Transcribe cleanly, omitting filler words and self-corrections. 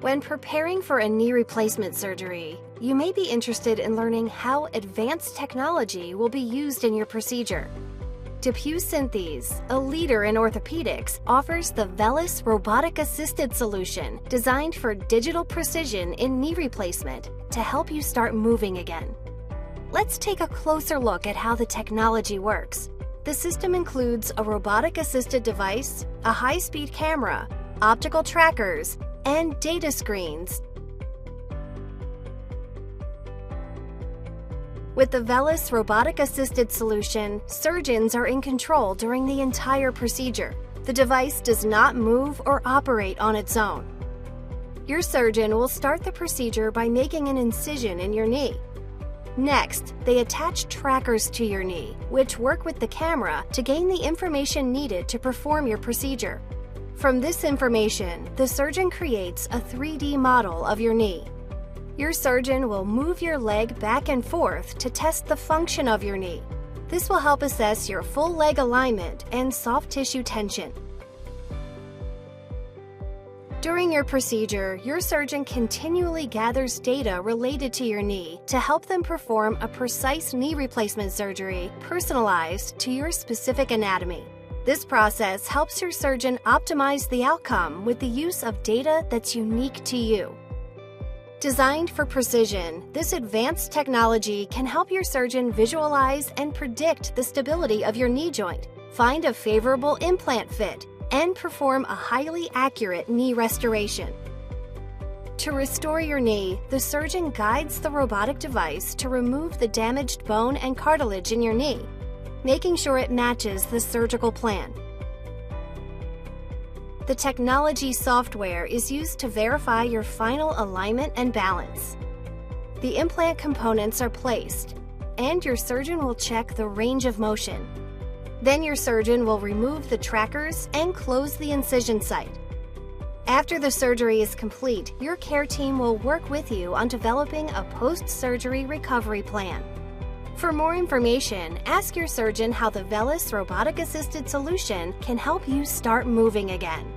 When preparing for a knee replacement surgery, you may be interested in learning how advanced technology will be used in your procedure. DePuy Synthes, a leader in orthopedics, offers the VELYS Robotic-Assisted Solution designed for digital precision in knee replacement to help you start moving again. Let's take a closer look at how the technology works. The system includes a robotic-assisted device, a high-speed camera, optical trackers, and data screens. With the VELYS Robotic-Assisted Solution, surgeons are in control during the entire procedure. The device does not move or operate on its own. Your surgeon will start the procedure by making an incision in your knee. Next, they attach trackers to your knee, which work with the camera to gain the information needed to perform your procedure. From this information, the surgeon creates a 3D model of your knee. Your surgeon will move your leg back and forth to test the function of your knee. This will help assess your full leg alignment and soft tissue tension. During your procedure, your surgeon continually gathers data related to your knee to help them perform a precise knee replacement surgery personalized to your specific anatomy. This process helps your surgeon optimize the outcome with the use of data that's unique to you. Designed for precision, this advanced technology can help your surgeon visualize and predict the stability of your knee joint, find a favorable implant fit, and perform a highly accurate knee restoration. To restore your knee, the surgeon guides the robotic device to remove the damaged bone and cartilage in your knee, making sure it matches the surgical plan. The technology software is used to verify your final alignment and balance. The implant components are placed, and your surgeon will check the range of motion. Then your surgeon will remove the trackers and close the incision site. After the surgery is complete, your care team will work with you on developing a post-surgery recovery plan. For more information, ask your surgeon how the VELYS Robotic-Assisted Solution can help you start moving again.